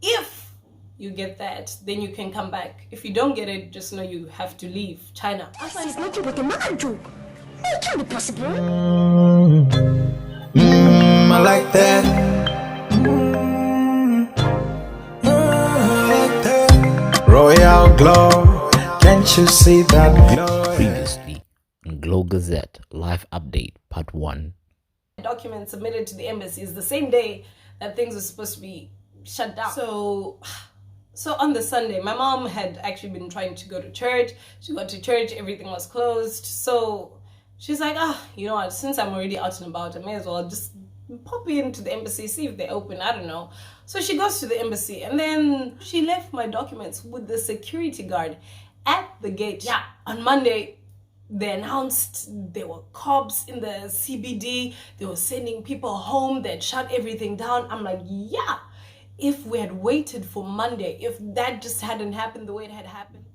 If you get that, then you can come back. If you don't get it, just know you have to leave China. It's not what the man do. It can't be possible. I like that. I like that. Royal Glow, can't you see that glow? Previously, Gloww Gazette Live Update Part 1. Documents submitted to the embassy is the same day that things were supposed to be shut down. So on the Sunday, my mom had actually been trying to go to church. She got to church, everything was closed. So she's like, you know what, since I'm already out and about, I may as well just pop into the embassy, see if they're open, I don't know. So she goes to the embassy and then she left my documents with the security guard at the gate. Yeah, on Monday, they announced there were cops in the CBD. They were sending people home. They'd shut everything down. I'm like, yeah, if we had waited for Monday, if that just hadn't happened the way it had happened.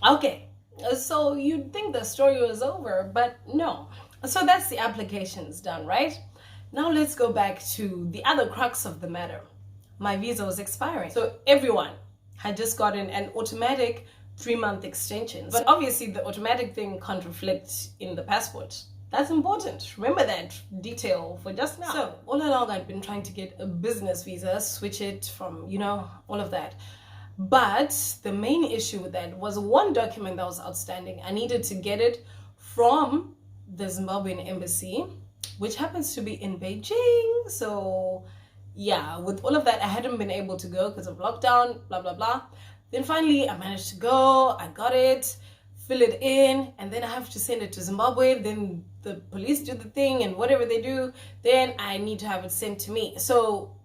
Okay, so you'd think the story was over, but no. So that's the applications done, right? Now let's go back to the other crux of the matter. My visa was expiring. So everyone had just gotten an automatic 3-month extension. But obviously the automatic thing can't reflect in the passport. That's important. Remember that detail for just now. So all along I'd been trying to get a business visa, switch it from, all of that. But the main issue with that was one document that was outstanding. I needed to get it from the Zimbabwean embassy, which happens to be in Beijing. So yeah, with all of that, I hadn't been able to go because of lockdown, blah, blah, blah. Then finally, I managed to go, I got it, fill it in, and then I have to send it to Zimbabwe. Then the police do the thing and whatever they do, then I need to have it sent to me. So,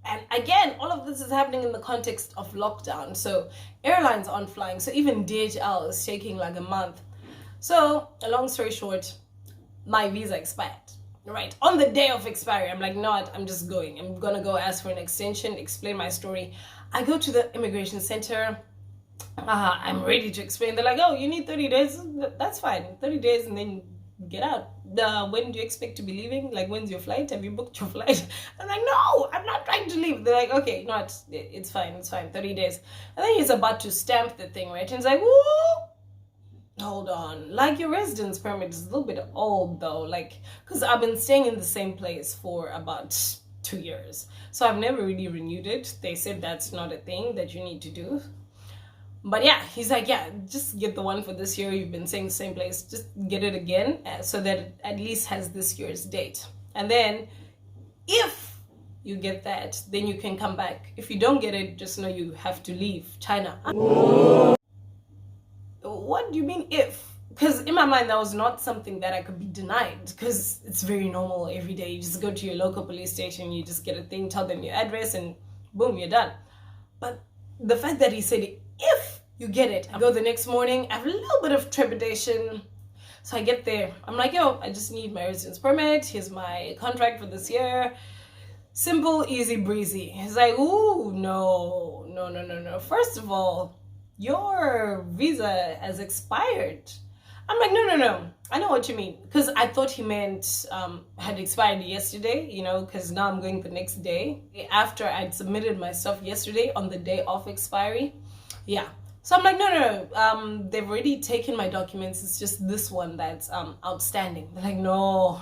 and again, all of this is happening in the context of lockdown. So airlines aren't flying. So even DHL is taking like a month. So a long story short, my visa expired. Right, on the day of expiry, I'm like, no, I'm just going. I'm gonna go ask for an extension, explain my story. I go to the immigration center. I'm ready to explain. They're like, oh, you need 30 days. That's fine, 30 days and then get out. When do you expect to be leaving? Like, when's your flight? Have you booked your flight? I'm like, no, I'm not trying to leave. They're like, okay, no, it's fine, 30 days. And then he's about to stamp the thing, right? And he's like, whoa, hold on, like your residence permit is a little bit old though, like, because I've been staying in the same place for about 2 years, so I've never really renewed it. They said that's not a thing that you need to do. But yeah, he's like, yeah, just get the one for this year. You've been staying the same place, just get it again, so that it at least has this year's date. And then if you get that, then you can come back. If you don't get it, just know you have to leave China. What do you mean if? Because in my mind, that was not something that I could be denied, because it's very normal every day. You just go to your local police station, you just get a thing, tell them your address, and boom, you're done. But the fact that he said, if you get it, I go the next morning, I have a little bit of trepidation. So I get there, I'm like, yo, I just need my residence permit, here's my contract for this year. Simple, easy breezy. He's like, ooh, no. First of all, your visa has expired. I'm like, no, I know what you mean, because I thought he meant had expired yesterday, because now I'm going the next day after I'd submitted my stuff yesterday on the day of expiry. Yeah, so I'm like, no, they've already taken my documents, it's just this one that's outstanding. They're like, no,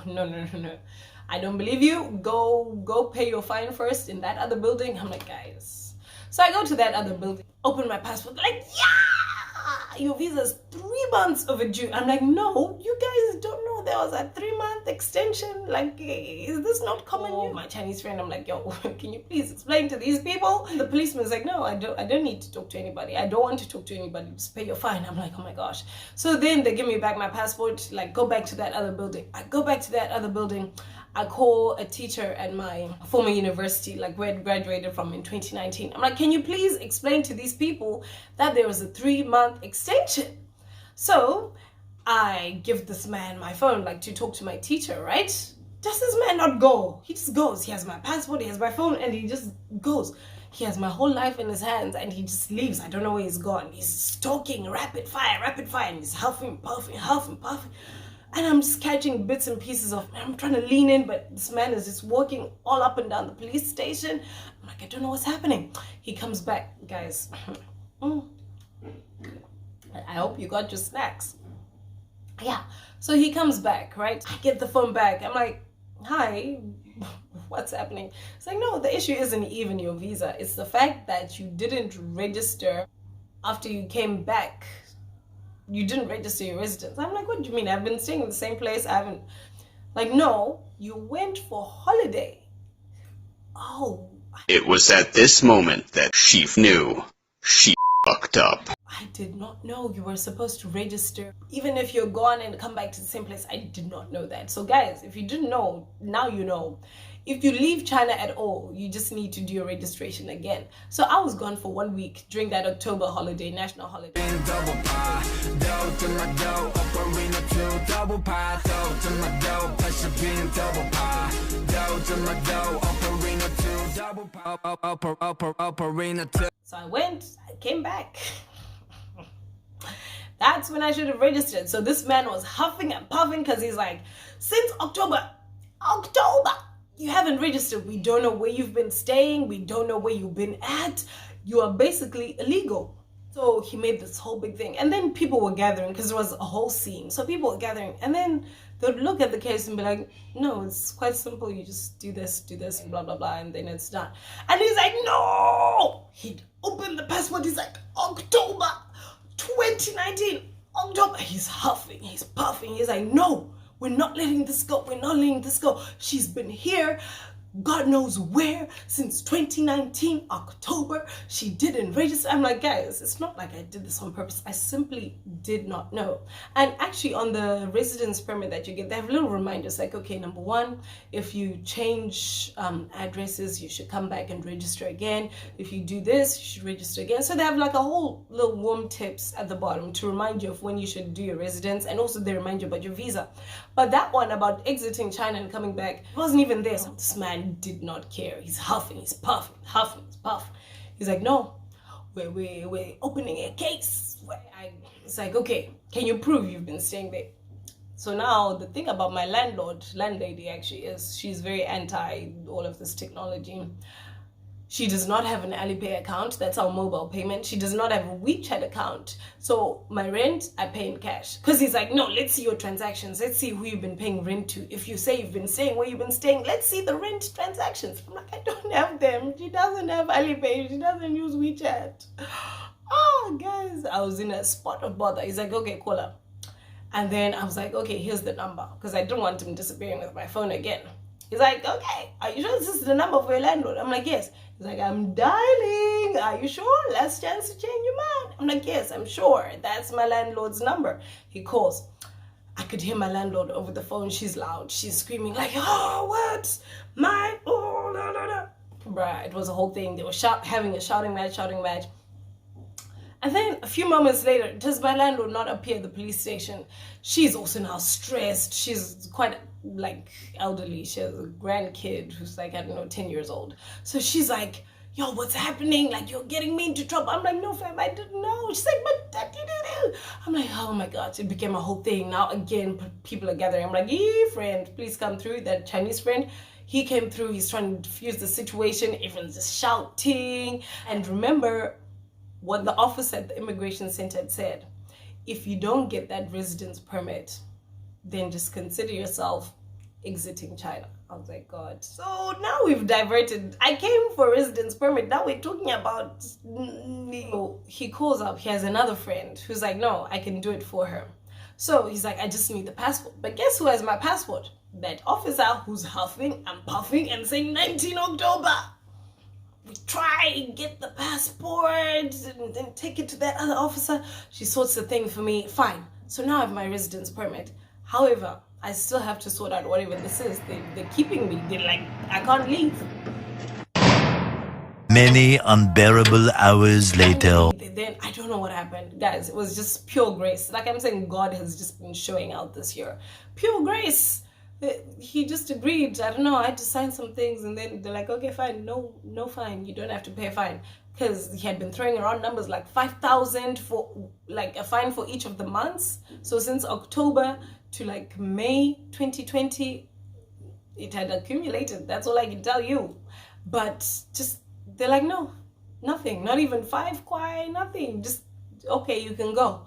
I don't believe you. Go pay your fine first in that other building. I'm like, guys. So I go to that other building, open my passport, like, yeah, your visa's 3 months overdue. I'm like, no, you guys don't know there was a 3-month extension. Like, is this not common? Oh, my Chinese friend, I'm like, yo, can you please explain to these people? And the policeman's like, no, I don't need to talk to anybody. I don't want to talk to anybody. Just pay your fine. I'm like, oh my gosh. So then they give me back my passport, like, go back to that other building. I go back to that other building. I call a teacher at my former university, like where I graduated from in 2019. I'm like, can you please explain to these people that there was a 3-month extension? So I give this man my phone, like, to talk to my teacher, right? Does this man not go? He just goes. He has my passport, he has my phone, and he just goes. He has my whole life in his hands, and he just leaves. I don't know where he's gone. He's talking rapid fire, and he's huffing, puffing. And I'm just catching bits and pieces of, I'm trying to lean in, but this man is just walking all up and down the police station. I'm like, I don't know what's happening. He comes back, guys. I hope you got your snacks. Yeah, so he comes back, right? I get the phone back. I'm like, hi, what's happening? It's like, no, the issue isn't even your visa. It's the fact that you didn't register after you came back. You didn't register your residence. I'm like, what do you mean? I've been staying in the same place. I haven't. Like, no, you went for holiday. Oh. It was at this moment that she knew she fucked up. I did not know you were supposed to register. Even if you're gone and come back to the same place, I did not know that. So guys, if you didn't know, now you know. If you leave China at all, you just need to do your registration again. So I was gone for 1 week during that October holiday, national holiday. So I went, I came back. That's when I should have registered. So this man was huffing and puffing because he's like, since October, you haven't registered. We don't know where you've been staying. We don't know where you've been at. You are basically illegal. So he made this whole big thing. And then people were gathering because there was a whole scene. So people were gathering. And then they'd look at the case and be like, no, it's quite simple. You just do this, blah, blah, blah. And then it's done. And he's like, no. He'd open the passport. He's like, October 2019. October. He's huffing. He's puffing. He's like, no. We're not letting this go. We're not letting this go. She's been here, God knows where, since 2019, October. She didn't register. I'm like, guys, it's not like I did this on purpose. I simply did not know. And actually on the residence permit that you get, they have little reminders like, okay, number one, if you change addresses, you should come back and register again. If you do this, you should register again. So they have like a whole little warm tips at the bottom to remind you of when you should do your residence, and also they remind you about your visa. But that one about exiting China and coming back wasn't even there. So this man did not care. He's huffing, he's puffing, huffing, he's puffing. He's like, no, we're opening a case. It's like, okay, can you prove you've been staying there? So now the thing about my landlady actually is she's very anti all of this technology. She does not have an Alipay account. That's our mobile payment. She does not have a WeChat account. So my rent, I pay in cash. Because he's like, no, let's see your transactions. Let's see who you've been paying rent to. If you say you've been staying where you've been staying, let's see the rent transactions. I'm like, I don't have them. She doesn't have Alipay. She doesn't use WeChat. Oh, guys, I was in a spot of bother. He's like, okay, call her. And then I was like, okay, here's the number. Because I didn't want him disappearing with my phone again. He's like, okay, are you sure this is the number for your landlord? I'm like, yes. He's like, I'm dialing. Are you sure? Last chance to change your mind. I'm like, yes, I'm sure. That's my landlord's number. He calls. I could hear my landlord over the phone. She's loud. She's screaming like, oh, what? My, oh, no, no, no. Bruh, it was a whole thing. They were having a shouting match. And then a few moments later, does my landlord not appear at the police station? She's also now stressed. She's quite like elderly. She has a grandkid who's like, I don't know, 10 years old. So she's like, yo, what's happening? Like, you're getting me into trouble. I'm like, no, fam, I didn't know. She's like, but that you did. I'm like, oh my God. It became a whole thing. Now again, people are gathering. I'm like, friend, please come through. That Chinese friend, he came through. He's trying to defuse the situation. Everyone's just shouting. And remember what the officer at the immigration center had said: if you don't get that residence permit, then just consider yourself exiting China. I was like, God. So now we've diverted. I came for residence permit. Now we're talking about so he calls up. He has another friend who's like, no, I can do it for her. So he's like, I just need the passport. But guess who has my passport? That officer who's huffing and puffing and saying 19 October. We try and get the passport and then take it to that other officer. She sorts the thing for me. Fine. So now I have my residence permit. However, I still have to sort out whatever this is. They're keeping me. They're like, I can't leave. Many unbearable hours later. Then I don't know what happened. Guys, it was just pure grace. Like I'm saying, God has just been showing out this year. Pure grace. He just agreed. I don't know, I had to sign some things, and then they're like, okay, fine, no fine, you don't have to pay a fine. Because he had been throwing around numbers like 5,000 for like a fine for each of the months. So since October to like May 2020, it had accumulated. That's all I can tell you. But just, they're like, no, nothing, not even 5 kwai, nothing, just, okay, you can go.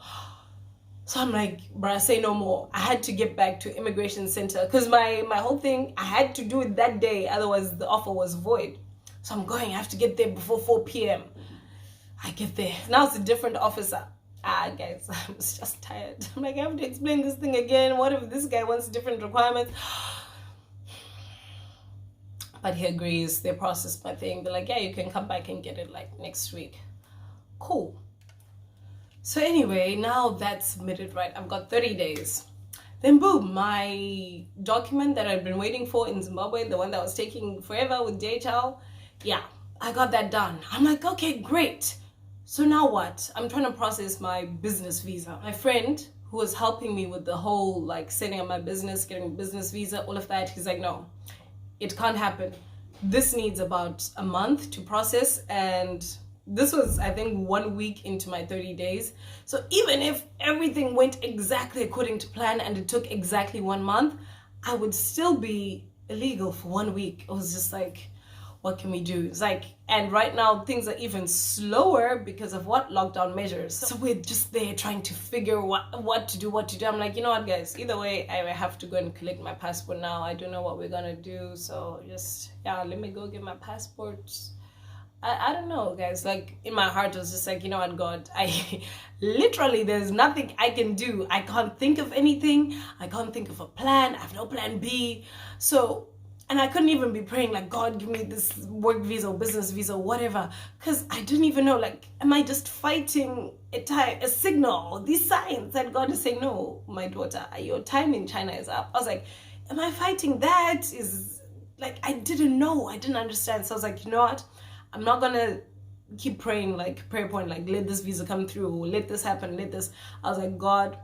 So I'm like, bruh, say no more. I had to get back to immigration center because my whole thing, I had to do it that day, otherwise the offer was void. So I'm going, I have to get there before 4 p.m. I get there. Now it's a different officer. Guys, I'm just tired. I'm like, I have to explain this thing again. What if this guy wants different requirements? But he agrees. They process my thing. They're like, yeah, you can come back and get it like next week. Cool. So anyway, now that's submitted, right? I've got 30 days. Then boom, my document that I've been waiting for in Zimbabwe, the one that was taking forever with DHL, yeah, I got that done. I'm like, okay, great. So now what? I'm trying to process my business visa. My friend who was helping me with the whole like setting up my business, getting a business visa, all of that, he's like, no, it can't happen. This needs about a month to process, and this was, I think, 1 week into my 30 days. So even if everything went exactly according to plan and it took exactly 1 month, I would still be illegal for 1 week. It was just like, what can we do? It's like, and right now things are even slower because of what? Lockdown measures. So we're just there trying to figure what to do. I'm like, you know what, guys, either way, I have to go and collect my passport now. I don't know what we're gonna do. So just, yeah, let me go get my passport. I don't know, guys, like in my heart I was just like, you know what, God, I literally, there's nothing I can do. I can't think of anything. I can't think of a plan. I have no plan B. So, and I couldn't even be praying like, God, give me this work visa or business visa or whatever, because I didn't even know, like, am I just fighting a signal, these signs that God is saying, no, my daughter, your time in China is up. I was like, am I fighting that? Is like, I didn't know, I didn't understand. So I was like, you know what, I'm not gonna keep praying like prayer point, like let this visa come through, let this happen, let this. I was like, God,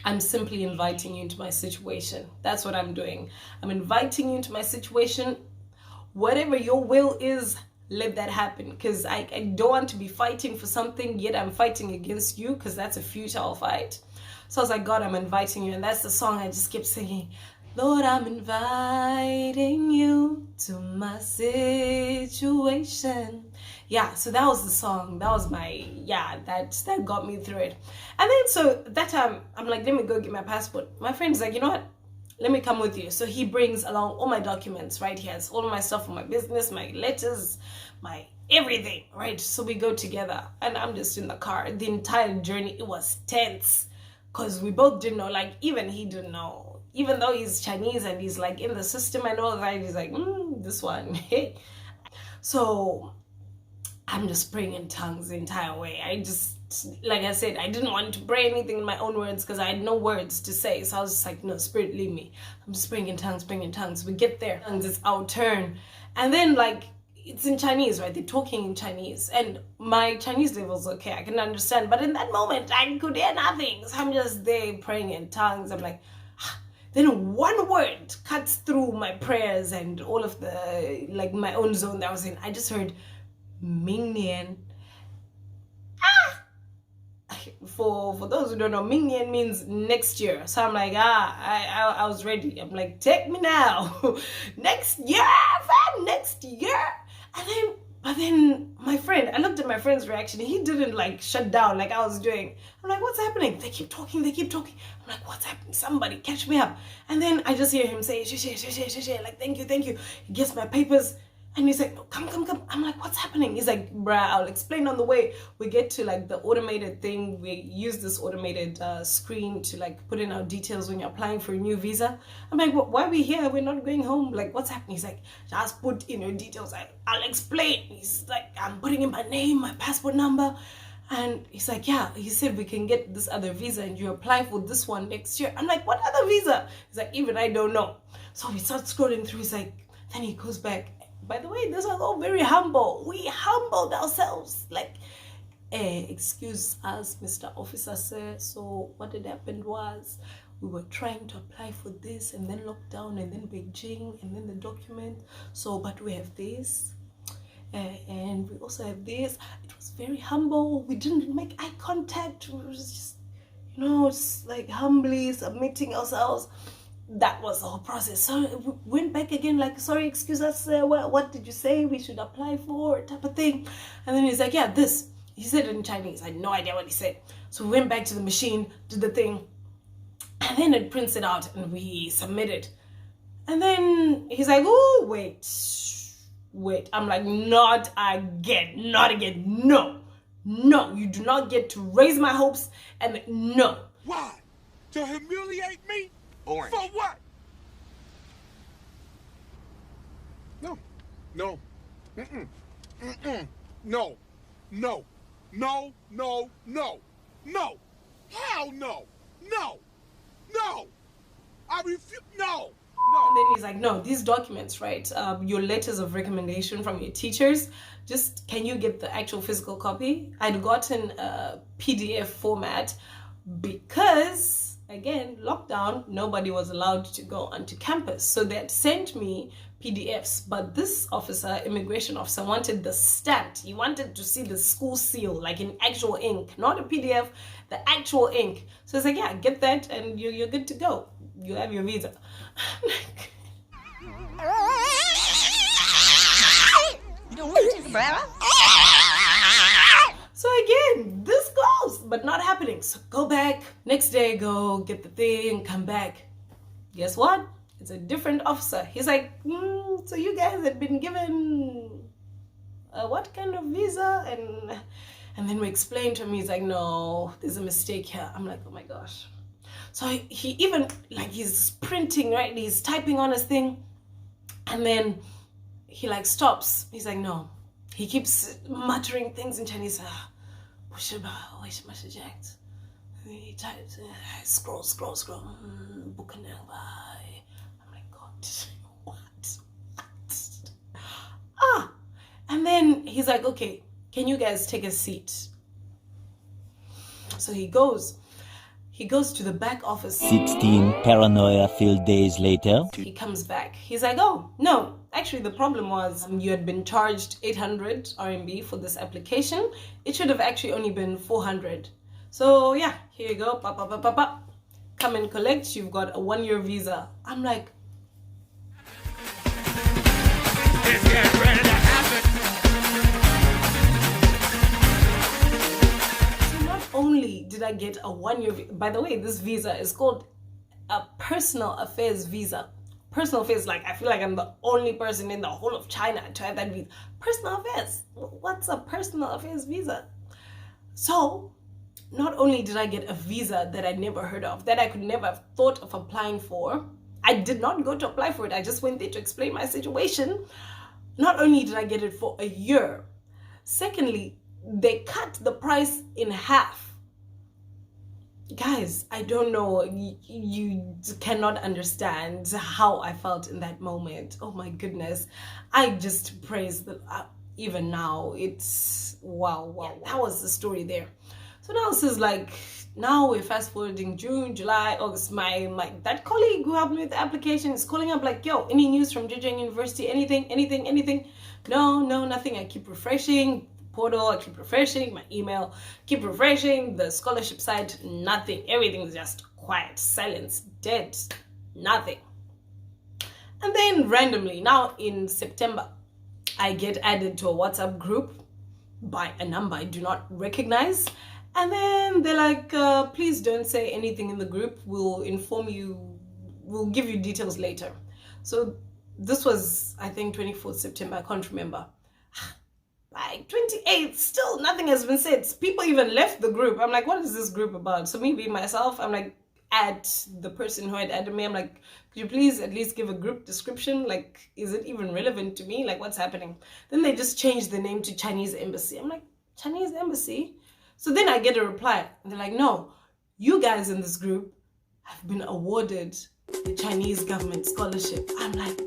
I'm simply inviting you into my situation. That's what I'm doing. I'm inviting you into my situation. Whatever your will is, let that happen. Because I don't want to be fighting for something, yet I'm fighting against you, because that's a futile fight. So I was like, God, I'm inviting you. And that's the song I just kept singing. Lord, I'm inviting you to my situation. Yeah, so that was the song. That was my, yeah, that got me through it. And then so that time, I'm like, let me go get my passport. My friend's like, you know what? Let me come with you. So he brings along all my documents, right? He has all of my stuff for my business, my letters, my everything, right? So we go together and I'm just in the car. The entire journey, it was tense because we both didn't know, like even he didn't know. Even though he's Chinese and he's like in the system and all that, he's like, this one, hey. So I'm just praying in tongues the entire way. I just, like I said, I didn't want to pray anything in my own words because I had no words to say. So I was just like, no, Spirit, lead me. I'm just praying in tongues, praying in tongues. We get there, and it's our turn. And then like, it's in Chinese, right? They're talking in Chinese. And my Chinese level's okay, I can understand. But in that moment, I could hear nothing. So I'm just there praying in tongues. I'm like, then one word cuts through my prayers and all of the, like my own zone that I was in. I just heard, Ming Nian. For those who don't know, Ming Nian means next year. So I'm like, I was ready. I'm like, take me now. Next year, fam, next year. But then my friend, I looked at my friend's reaction. He didn't like shut down like I was doing. I'm like, what's happening? They keep talking. I'm like, what's happening? Somebody catch me up. And then I just hear him say, like, thank you. He gets my papers. And he's like, no, come. I'm like, what's happening? He's like, bruh, I'll explain on the way. We get to like the automated thing. We use this automated screen to like put in our details when you're applying for a new visa. I'm like, well, why are we here? We're not going home. Like, what's happening? He's like, just put in your details. I'll explain. He's like, I'm putting in my name, my passport number. And he's like, yeah, he said we can get this other visa and you apply for this one next year. I'm like, what other visa? He's like, even I don't know. So we start scrolling through. He's like, then he goes back. By the way, this was all very humble. We humbled ourselves. Like, excuse us, Mr. Officer, sir. So what had happened was we were trying to apply for this and then lockdown and then Beijing and then the document. So, but we have this. And we also have this. It was very humble. We didn't make eye contact. We was just, it's like humbly submitting ourselves. That was the whole process. So we went back again, like, sorry, excuse us, what did you say we should apply for, type of thing. And then he's like, yeah, this. He said it in Chinese. I had no idea what he said. So we went back to the machine, did the thing, and then it prints it out and we submitted. And then he's like, oh, wait. I'm like, not again. No, you do not get to raise my hopes. And no. Why? To humiliate me? Orange. For what? No. No. Hell no. I refuse. No. And then he's like, no, these documents, right? Your letters of recommendation from your teachers, just can you get the actual physical copy? I'd gotten a PDF format because, again, lockdown, nobody was allowed to go onto campus. So they had sent me PDFs, but this officer, immigration officer, wanted the stamped. He wanted to see the school seal, like in actual ink, not a PDF, the actual ink. So it's like, yeah, get that and you're good to go. You have your visa. So again, this close, but not happening. So go back, next day, go get the thing, come back. Guess what? It's a different officer. He's like, so you guys had been given what kind of visa? And then we explained to him, he's like, no, there's a mistake here. I'm like, oh my gosh. So he even, like, he's printing, right? He's typing on his thing. And then he like stops. He's like, no. He keeps muttering things in Chinese. He types, scroll. I'm like, God, what? And then he's like, okay, can you guys take a seat? So he goes to the back office. 16 paranoia-filled days later. He comes back. He's like, oh, no. Actually, the problem was you had been charged 800 RMB for this application. It should have actually only been 400. So, yeah, here you go. Come and collect. You've got a 1-year visa. I'm like, It's getting ready to happen. only did I get a 1-year visa. By the way, this visa is called a personal affairs visa. Personal affairs, like, I feel like I'm the only person in the whole of China to have that visa. Personal affairs. What's a personal affairs visa? So, not only did I get a visa that I'd never heard of, that I could never have thought of applying for. I did not go to apply for it. I just went there to explain my situation. Not only did I get it for a year, secondly, they cut the price in half. Guys, I don't know, you cannot understand how I felt in that moment. Oh my goodness. I just praise the, even now, it's wow. That was the story there. So now this is like, now we're fast forwarding June, July, August. My that colleague who helped me with the application is calling up like, yo, any news from Zhejiang University? Anything? No, nothing. I keep refreshing portal, I keep refreshing my email, keep refreshing the scholarship site, nothing. Everything's just quiet, silence, dead, nothing. And then randomly, now in September, I get added to a WhatsApp group by a number I do not recognize. And then they're like, please don't say anything in the group. We'll inform you, we'll give you details later. So this was, I think, 24th September, I can't remember. By 28th, still nothing has been said. People even left the group. I'm like, what is this group about? So me being myself, I'm like, at the person who had added me, I'm like, could you please at least give a group description? Like, is it even relevant to me? Like, what's happening? Then they just changed the name to Chinese Embassy. I'm like, Chinese Embassy? So then I get a reply. And they're like, no, you guys in this group have been awarded the Chinese government scholarship. I'm like,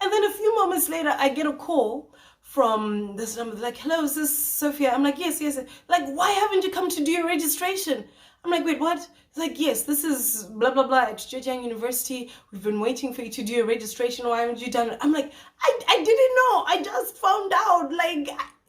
And then a few moments later, I get a call from this number. Like, hello, is this Sophia? I'm like, yes. Like, why haven't you come to do your registration? I'm like, wait, what? It's like, yes, this is blah blah blah at Zhejiang University. We've been waiting for you to do your registration. Why haven't you done it? I'm like, I didn't know. I just found out. Like,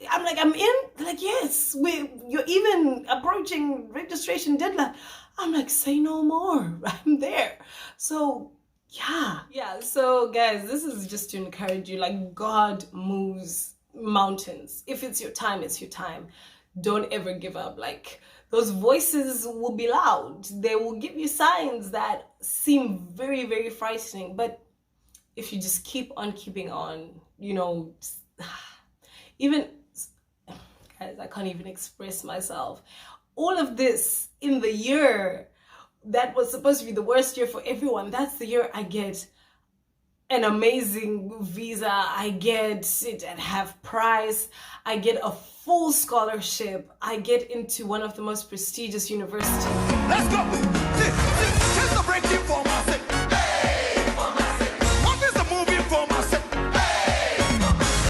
I'm like, I'm in. They're like, yes, you're even approaching registration deadline. I'm like, say no more. I'm there. So yeah. So guys, this is just to encourage you. Like, God moves mountains. If it's your time, it's your time. Don't ever give up. Like, those voices will be loud. They will give you signs that seem very, very frightening. But if you just keep on keeping on, even, guys, I can't even express myself. All of this in the year that was supposed to be the worst year for everyone, that's the year I get an amazing visa, I get it at half price, I get a full scholarship, I get into one of the most prestigious universities. Let's go. Here's the breaking for myself. Hey, for myself. What is the movie for myself? Hey.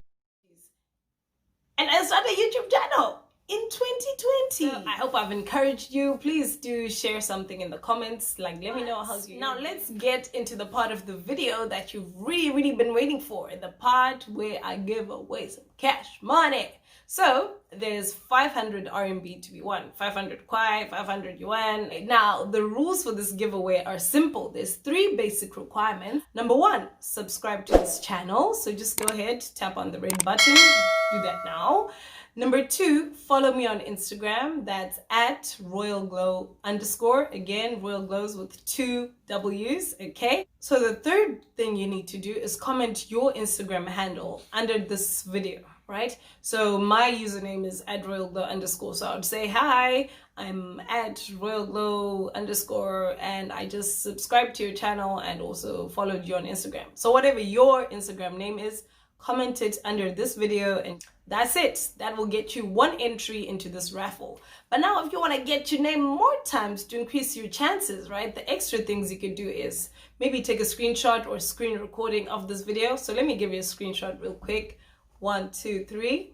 And I started a YouTube channel in 2020. I hope I've encouraged you. Please do share something in the comments. Like, let me know how's you. Now let's get into the part of the video that you've really been waiting for. The part where I give away some cash money. So there's 500 RMB to be won, 500 Kwai, 500 yuan. Now the rules for this giveaway are simple. There's 3 basic requirements. Number 1, subscribe to this channel. So just go ahead, tap on the red button, do that now. Number 2, follow me on Instagram. That's at RoyalGloww_. Again, Royal Glows with 2 W's, okay? So the third thing you need to do is comment your Instagram handle under this video, right? So my username is at RoyalGloww_. So I would say, hi, I'm at RoyalGloww_, and I just subscribed to your channel and also followed you on Instagram. So whatever your Instagram name is, comment it under this video, and that's it. That will get you 1 entry into this raffle. But now if you want to get your name more times to increase your chances, right, the extra things you could do is maybe take a screenshot or screen recording of this video. So let me give you a screenshot real quick. 1, 2, 3.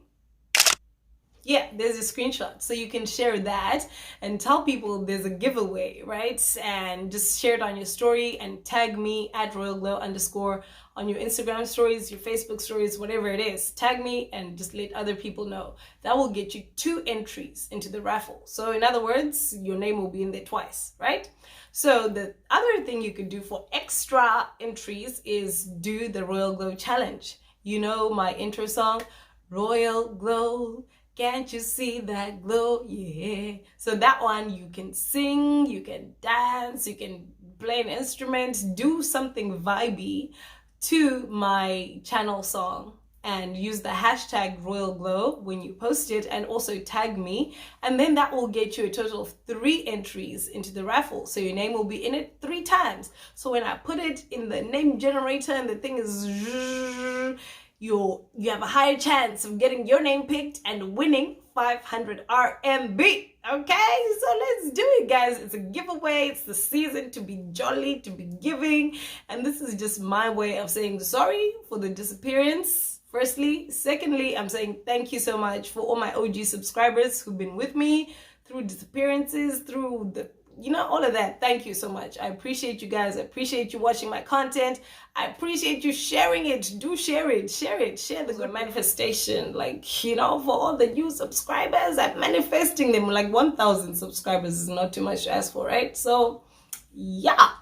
Yeah, there's a screenshot. So you can share that and tell people there's a giveaway, right? And just share it on your story and tag me at RoyalGloww_ on your Instagram stories, your Facebook stories, whatever it is. Tag me and just let other people know. That will get you 2 entries into the raffle. So in other words, your name will be in there twice, right? So the other thing you could do for extra entries is do the Royal Glow challenge. You know my intro song, Royal Glow. Can't you see that glow? Yeah. So that one you can sing, you can dance, you can play an instrument, do something vibey to my channel song, and use the hashtag Royal Glow when you post it, and also tag me, and then that will get you a total of 3 entries into the raffle. So your name will be in it 3 times. So when I put it in the name generator and the thing is, you have a higher chance of getting your name picked and winning 500 RMB. Okay, so let's do it, guys. It's a giveaway. It's the season to be jolly, to be giving, and this is just my way of saying sorry for the disappearance, firstly. Secondly, I'm saying thank you so much for all my OG subscribers who've been with me through disappearances, through the all of that. Thank you so much. I appreciate you guys. I appreciate you watching my content. I appreciate you sharing it. Do share it. Share the good manifestation. Like, for all the new subscribers, I'm manifesting them. Like 1,000 subscribers is not too much to ask for, right? So yeah,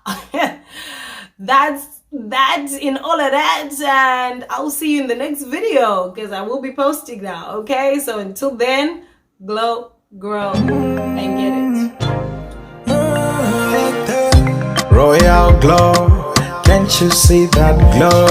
that's in all of that, and I'll see you in the next video because I will be posting now. Okay, so until then, glow, grow, and get it. Royal Glow, can't you see that glow?